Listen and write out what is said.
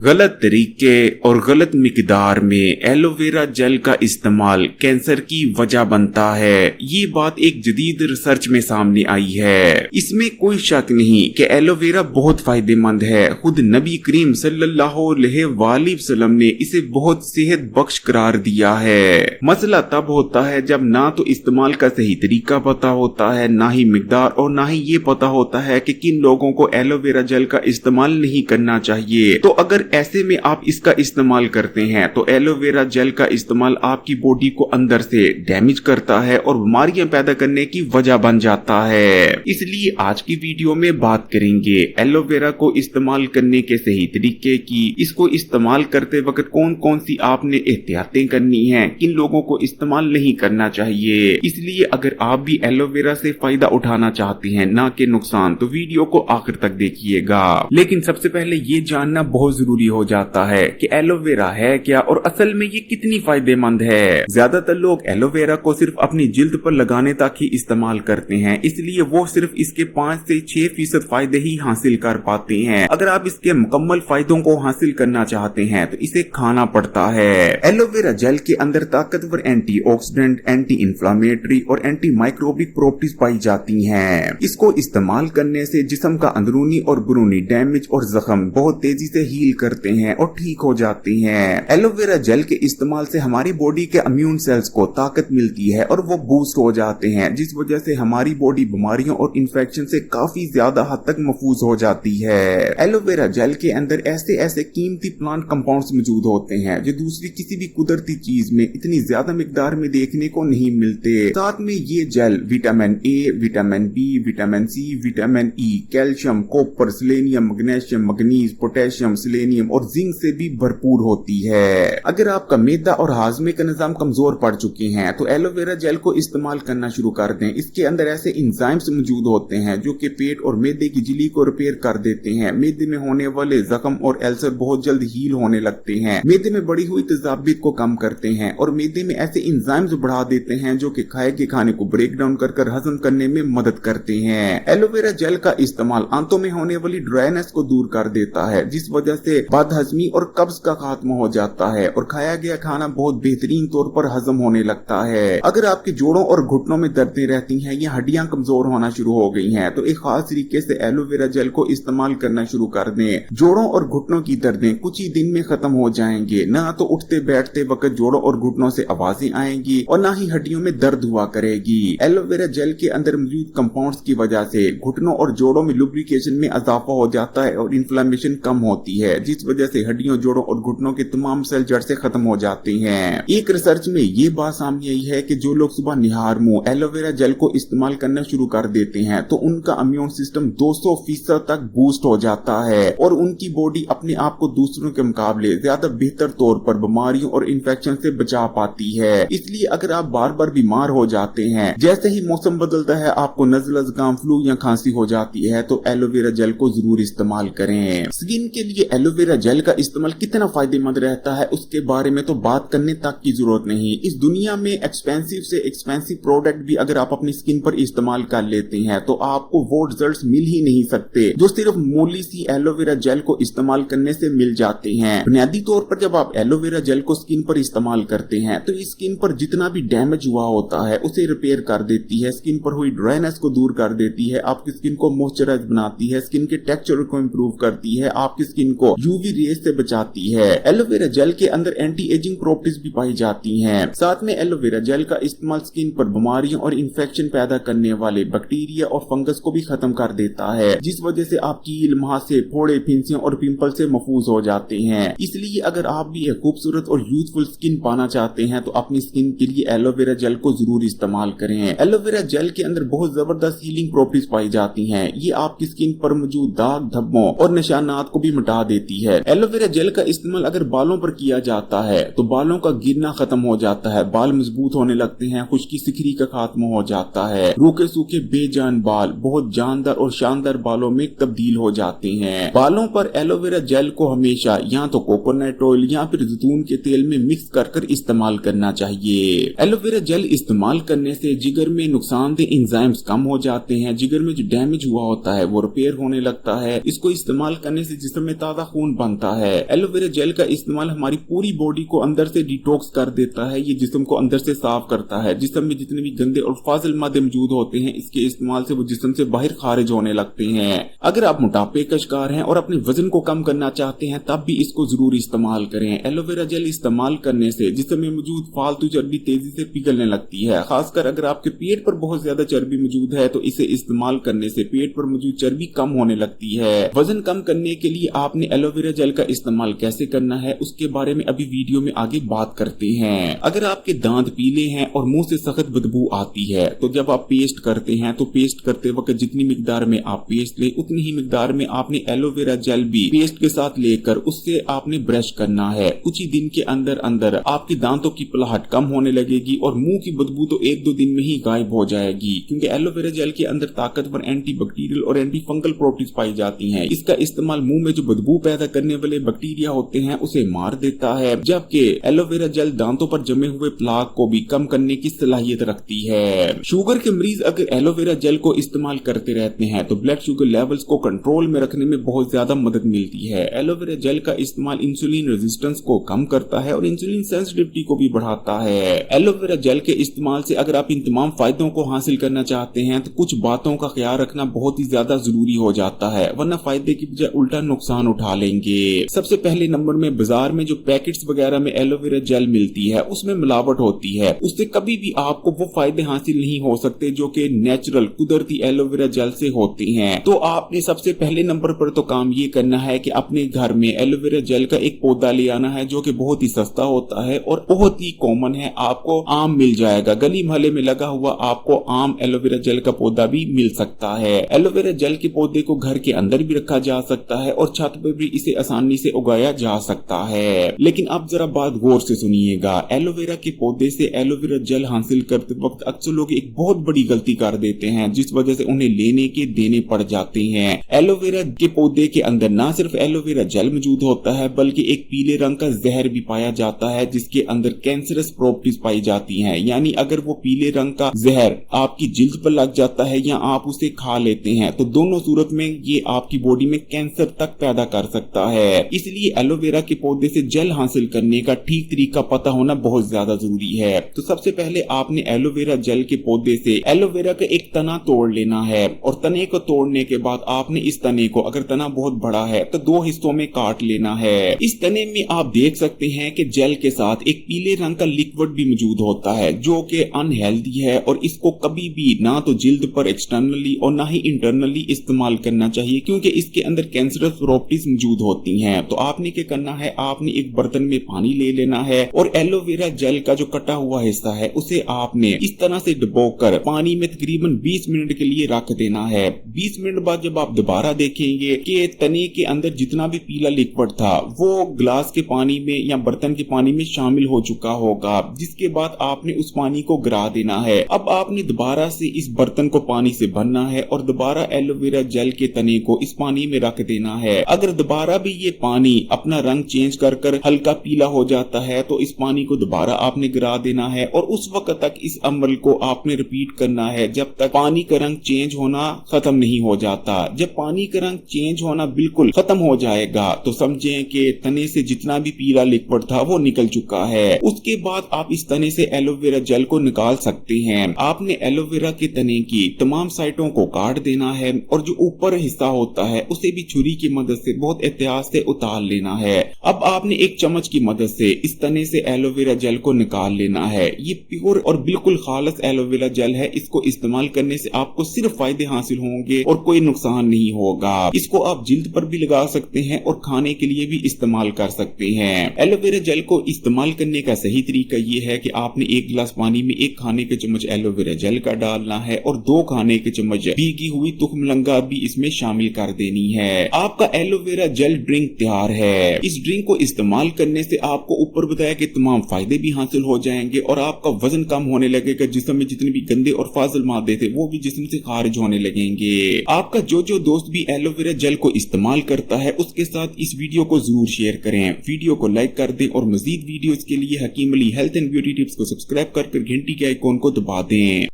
गलत तरीके और गलत मिकदार में एलोवेरा जेल का इस्तेमाल कैंसर की वजह बनता है। ये बात एक जदीद रिसर्च में सामने आई है। इसमें कोई शक नहीं कि एलोवेरा बहुत फायदेमंद है। खुद नबी करीम सल्लल्लाहु अलैहि वसल्लम ने इसे बहुत सेहत बख्श करार दिया है। मसला तब होता है जब ना तो इस्तेमाल का सही तरीका पता होता है, ना ही मिकदार और ना ही ये पता होता है कि किन लोगों को एलोवेरा जेल का इस्तेमाल नहीं करना चाहिए। तो अगर ऐसे में आप इसका इस्तेमाल करते हैं तो एलोवेरा जेल का इस्तेमाल आपकी बॉडी को अंदर से डैमेज करता है और बीमारियां पैदा करने की वजह बन जाता है। इसलिए आज की वीडियो में बात करेंगे एलोवेरा को इस्तेमाल करने के सही तरीके की, इसको इस्तेमाल करते वक्त कौन कौन सी आपने एहतियातें करनी है, किन लोगों को इस्तेमाल नहीं करना चाहिए। इसलिए अगर आप भी एलोवेरा से फायदा उठाना चाहते हैं ना कि नुकसान, तो वीडियो को आखिर तक देखिएगा। लेकिन सबसे पहले ये जानना बहुत जरूरी हो जाता है कि एलोवेरा है क्या और असल में ये कितनी फायदेमंद है। ज्यादातर लोग एलोवेरा को सिर्फ अपनी जिल्द पर लगाने तक ही इस्तेमाल करते हैं, इसलिए वो सिर्फ इसके 5 से 6% फायदे ही हासिल कर पाते हैं। अगर आप इसके मुकम्मल फायदों को हासिल करना चाहते हैं तो इसे खाना पड़ता है। एलोवेरा जेल के अंदर ताकतवर एंटीऑक्सीडेंट, एंटी इंफ्लेमेटरी और एंटी माइक्रोबिक प्रॉपर्टीज पाई जाती हैं। इसको इस्तेमाल करने से जिस्म का अंदरूनी और बैरूनी डैमेज और जख्म बहुत तेजी से हील करते हैं और ठीक हो जाती हैं। एलोवेरा जेल के इस्तेमाल से हमारी बॉडी के इम्यून सेल्स को ताकत मिलती है और वो बूस्ट हो जाते हैं, जिस वजह से हमारी बॉडी बीमारियों और इन्फेक्शन से काफी ज्यादा हद तक महफूज हो जाती है। एलोवेरा जेल के अंदर ऐसे ऐसे कीमती प्लांट कंपाउंड्स मौजूद होते हैं जो दूसरी किसी भी कुदरती चीज में इतनी ज्यादा मिकदार में देखने को नहीं मिलते। साथ में ये gel vitamin A, vitamin B, vitamin C, vitamin E, calcium, copper, selenium, magnesium, manganese, potassium, selenium और जिंक से भी भरपूर होती है। अगर आपका मैदा और हाजमे का निजाम कमजोर पड़ चुके हैं तो एलोवेरा जेल को इस्तेमाल करना शुरू कर दें। इसके अंदर ऐसे एंजाइम्स मौजूद होते हैं जो कि पेट और मैदे की झिल्ली को रिपेयर कर देते हैं। मैदे में होने वाले जख्म और अल्सर बहुत जल्द हील होने लगते हैं। मैदे में बढ़ी हुई तेजाबियत को कम करते हैं और मैदे में ऐसे एंजाइम्स बढ़ा देते हैं जो कि खाए के खाने को ब्रेक डाउन कर हजम करने में मदद करते हैं। एलोवेरा जेल का इस्तेमाल आंतों में होने वाली ड्राइनेस को दूर कर देता है, जिस वजह से बदहजमी और कब्ज का खात्मा हो जाता है और खाया गया खाना बहुत बेहतरीन तौर पर हजम होने लगता है। अगर आपके जोड़ों और घुटनों में दर्दें रहती हैं या हड्डियां कमजोर होना शुरू हो गई हैं तो एक खास तरीके से एलोवेरा जेल को इस्तेमाल करना शुरू कर दें। जोड़ों और घुटनों की दर्दें कुछ ही दिन में खत्म हो जाएंगे। ना तो उठते बैठते वक्त जोड़ों और घुटनों से आवाजें आएंगी और ना ही हड्डियों में दर्द हुआ करेगी। एलोवेरा जेल के अंदर मौजूद कंपाउंड्स की वजह से घुटनों और जोड़ों में लुब्रिकेशन में इजाफा हो जाता है और इन्फ्लेमेशन कम होती है, जिस वजह से हड्डियों, जोड़ों और घुटनों के तमाम सेल जड़ से खत्म हो जाते हैं। एक रिसर्च में ये बात सामने आई है कि जो लोग सुबह निहार मुंह एलोवेरा जेल को इस्तेमाल करना शुरू कर देते हैं तो उनका इम्यून सिस्टम 200% तक बूस्ट हो जाता है और उनकी बॉडी अपने आप को दूसरों के मुकाबले ज्यादा बेहतर तौर पर बीमारियों और इन्फेक्शन से बचा पाती है। इसलिए अगर आप बार बार बीमार हो जाते हैं, जैसे ही मौसम बदलता है, आपको नज़ला, जुकाम, फ्लू या खांसी हो जाती है, तो एलोवेरा जेल को जरूर इस्तेमाल करें। स्किन के लिए एलोवेरा जेल का इस्तेमाल कितना फायदेमंद रहता है उसके बारे में तो बात करने तक की जरूरत नहीं। इस दुनिया में एक्सपेंसिव से एक्सपेंसिव प्रोडक्ट भी अगर आप अपनी स्किन पर इस्तेमाल कर लेते हैं तो आपको वो रिजल्ट्स मिल ही नहीं सकते जो सिर्फ मामूली सी एलोवेरा जेल को इस्तेमाल करने से मिल जाते हैं। बुनियादी तौर पर जब आप एलोवेरा जेल को स्किन पर इस्तेमाल करते हैं तो स्किन पर जितना भी डैमेज हुआ होता है उसे रिपेयर कर देती है, स्किन पर हुई ड्राइनेस को दूर कर देती है, आपकी स्किन को मॉइस्चराइज बनाती है, स्किन के टेक्सचर को इम्प्रूव करती है, आपकी स्किन को यूवी रेज से बचाती है। एलोवेरा जेल के अंदर एंटी एजिंग प्रॉपर्टीज भी पाई जाती हैं। साथ में एलोवेरा जेल का इस्तेमाल स्किन पर बीमारियों और इन्फेक्शन पैदा करने वाले बैक्टीरिया और फंगस को भी खत्म कर देता है, जिस वजह से आप कील, मुहासे, फोड़े, फिंसियों और पिंपल से महफूज हो जाते हैं। इसलिए अगर आप भी एक खूबसूरत और यूथफुल स्किन पाना चाहते हैं तो अपनी स्किन के लिए एलोवेरा जेल को जरूर इस्तेमाल करें। एलोवेरा जेल के अंदर बहुत जबरदस्त हीलिंग प्रॉपर्टीज पाई जाती हैं। ये आपकी स्किन पर मौजूद दाग, धब्बों और निशानात को भी मिटा देती है। एलोवेरा जेल का इस्तेमाल अगर बालों पर किया जाता है तो बालों का गिरना खत्म हो जाता है, बाल मजबूत होने लगते हैं, खुश्की सिकरी का खात्मा हो जाता है, रूखे सूखे बेजान बाल बहुत जानदार और शानदार बालों में तब्दील हो जाते हैं। बालों पर एलोवेरा जेल को हमेशा या तो कोकोनट ऑयल या फिर जैतून के तेल में मिक्स कर इस्तेमाल करना चाहिए। एलोवेरा जेल इस्तेमाल करने से जिगर में नुकसानदेह एंजाइम्स कम हो जाते हैं, जिगर में जो डैमेज हुआ होता है वो रिपेयर होने लगता है। इसको इस्तेमाल करने से जिस्म में ताजा खून खून बनता है। एलोवेरा जेल का इस्तेमाल हमारी पूरी बॉडी को अंदर से डिटॉक्स कर देता है। ये जिस्म को अंदर से साफ करता है। जिस्म में जितने भी गंदे और फाजिल मादे मौजूद होते हैं, इसके इस्तेमाल से वो जिस्म से बाहर खारिज होने लगते हैं। अगर आप मोटापे का शिकार हैं और अपने वजन को कम करना चाहते हैं, तब भी इसको जरूर इस्तेमाल करें। एलोवेरा जेल इस्तेमाल करने से जिस्म में मौजूद फालतू चर्बी तेजी से पिघलने लगती है। खासकर अगर आपके पेट पर बहुत ज्यादा चर्बी मौजूद है, तो इसे इस्तेमाल करने से पेट पर मौजूद चर्बी कम होने लगती है। वजन कम करने के लिए आपने एलोवेरा जेल का इस्तेमाल कैसे करना है, उसके बारे में अभी वीडियो में आगे बात करते हैं। अगर आपके दांत पीले हैं और मुंह से सख्त बदबू आती है, तो जब आप पेस्ट करते हैं तो पेस्ट करते वक्त जितनी मिकदार में आप पेस्ट ले, उतनी ही मिकदार में आपने एलोवेरा जेल भी पेस्ट के साथ लेकर उससे आपने ब्रश करना है। कुछ ही दिन के अंदर अंदर आपके दांतों की पलाहट कम होने लगेगी और मुंह की बदबू तो 1-2 दिन में ही गायब हो जाएगी, क्योंकि एलोवेरा जेल के अंदर ताकतवर एंटी बैक्टीरियल और एंटी फंगल प्रॉपर्टीज पाई जाती हैं। इसका इस्तेमाल मुंह में जो बदबू पैदा करने वाले बैक्टीरिया होते हैं उसे मार देता है, जबकि एलोवेरा जेल दांतों पर जमे हुए प्लाक को भी कम करने की सलाहियत रखती है। शुगर के मरीज अगर एलोवेरा जेल को इस्तेमाल करते रहते हैं तो ब्लड शुगर लेवल्स को कंट्रोल में रखने में बहुत ज्यादा मदद मिलती है। एलोवेरा जेल का इस्तेमाल इंसुलिन रेजिस्टेंस को कम करता है और इंसुलिन सेंसिटिविटी को भी बढ़ाता है। एलोवेरा जेल के इस्तेमाल से अगर आप इन तमाम फायदों को हासिल करना चाहते हैं तो कुछ बातों का ख्याल रखना बहुत ही ज्यादा जरूरी हो जाता है, वरना फायदे की बजाय उल्टा नुकसान उठा लेंगे। सबसे पहले नंबर में बाजार में जो पैकेट्स वगैरह में एलोवेरा जेल मिलती है उसमें मिलावट होती है। उससे कभी भी आपको वो फायदे हासिल नहीं हो सकते जो कि नेचुरल कुदरती एलोवेरा जेल से होते हैं। तो आपने सबसे पहले नंबर पर तो काम ये करना है कि अपने घर में एलोवेरा जेल का एक पौधा ले आना है, जो कि बहुत ही सस्ता होता है और बहुत ही कॉमन है। आपको आम मिल जाएगा, गली मोहल्ले में लगा हुआ आपको आम एलोवेरा जेल का पौधा भी मिल सकता है। एलोवेरा जेल के पौधे को घर के अंदर भी रखा जा सकता है और छत पर भी इसे आसानी से उगाया जा सकता है। लेकिन अब जरा बात गौर से सुनिएगा। एलोवेरा के पौधे से एलोवेरा जेल हासिल करते वक्त अक्सर लोग एक बहुत बड़ी गलती कर देते हैं, जिस वजह से उन्हें लेने के देने पड़ जाते हैं। एलोवेरा के पौधे के अंदर न सिर्फ एलोवेरा जेल मौजूद होता है, बल्कि एक पीले रंग का जहर भी पाया जाता है, जिसके अंदर कैंसरस प्रॉपर्टीज पाई जाती हैं। यानी अगर वो पीले रंग का जहर आपकी जिल्द पर लग जाता है या आप उसे खा लेते हैं, तो दोनों सूरत में ये आपकी बॉडी में कैंसर तक पैदा कर सकता है। इसलिए एलोवेरा के पौधे से जेल हासिल करने का ठीक तरीका पता होना बहुत ज्यादा जरूरी है। तो सबसे पहले आपने एलोवेरा जेल के पौधे से एलोवेरा का एक तना तोड़ लेना है और तने को तोड़ने के बाद आपने इस तने को, अगर तना बहुत बड़ा है तो 2 हिस्सों में काट लेना है। इस तने में आप देख सकते हैं कि जेल के साथ एक पीले रंग का लिक्विड भी मौजूद होता है, जो कि अनहेल्दी है और इसको कभी भी ना तो जिल्द पर एक्सटर्नली और ना ही इंटरनली इस्तेमाल करना चाहिए, क्योंकि इसके अंदर कैंसरस प्रॉपर्टीज मौजूद होती हैं। तो आपने क्या करना है, आपने एक बर्तन में पानी ले लेना है और एलोवेरा जेल का जो कटा हुआ हिस्सा है उसे आपने इस तरह से डुबोकर पानी में तकरीबन 20 मिनट के लिए रख देना है। 20 मिनट बाद जब आप दोबारा देखेंगे कि तने के अंदर जितना भी पीला लिक्विड था वो ग्लास के पानी में या बर्तन के पानी में शामिल हो चुका होगा, जिसके बाद आपने उस पानी को गिरा देना है। अब आपने दोबारा से इस बर्तन को पानी से भरना है और दोबारा एलोवेरा जेल के तने को इस पानी में रख देना है। अगर दोबारा भी ये पानी अपना रंग चेंज कर हल्का पीला हो जाता है तो इस पानी को दोबारा आपने गिरा देना है और उस वक्त तक इस अमल को आपने रिपीट करना है जब तक पानी का रंग चेंज होना खत्म नहीं हो जाता। जब पानी का रंग चेंज होना बिल्कुल खत्म हो जाएगा तो समझें कि तने से जितना भी पीला लिक्विड था वो निकल चुका है। उसके बाद आप इस तने से एलोवेरा जेल को निकाल सकते हैं। आपने एलोवेरा के तने की तमाम साइटों को काट देना है और जो ऊपर हिस्सा होता है उसे भी छुरी की मदद से बहुत एहतियात से उतार लेना है। अब आपने एक चम्मच की मदद से इस तने से एलोवेरा जेल को निकाल लेना है। ये प्योर और बिल्कुल खालिस एलोवेरा जेल है। इसको इस्तेमाल करने से आपको सिर्फ फायदे हासिल होंगे और कोई नुकसान नहीं होगा। इसको आप जिल्द पर भी लगा सकते हैं और खाने के लिए भी इस्तेमाल कर सकते हैं। एलोवेरा जेल को इस्तेमाल करने का सही तरीका ये है कि आपने 1 गिलास पानी में 1 खाने के चम्मच एलोवेरा जेल का डालना है और 2 खाने के चम्मच भीगी हुई तुखमलंगा भी इसमें शामिल कर देनी है। आपका एलोवेरा जेल ड्रिंक तैयार है। इस ड्रिंक को इस्तेमाल करने से आपको ऊपर बताया कि तमाम फायदे भी हासिल हो जाएंगे और आपका वजन कम होने लगेगा। जिस्म में जितने भी गंदे और फाजिल मादे थे वो भी जिस्म से खारिज होने लगेंगे। आपका जो दोस्त भी एलोवेरा जेल को इस्तेमाल करता है उसके साथ इस वीडियो को जरूर शेयर करें। वीडियो को लाइक कर दें और मजीद वीडियोस के लिए Hakim Ali health and beauty tips को सब्सक्राइब कर घंटी के आइकॉन को दबा दें।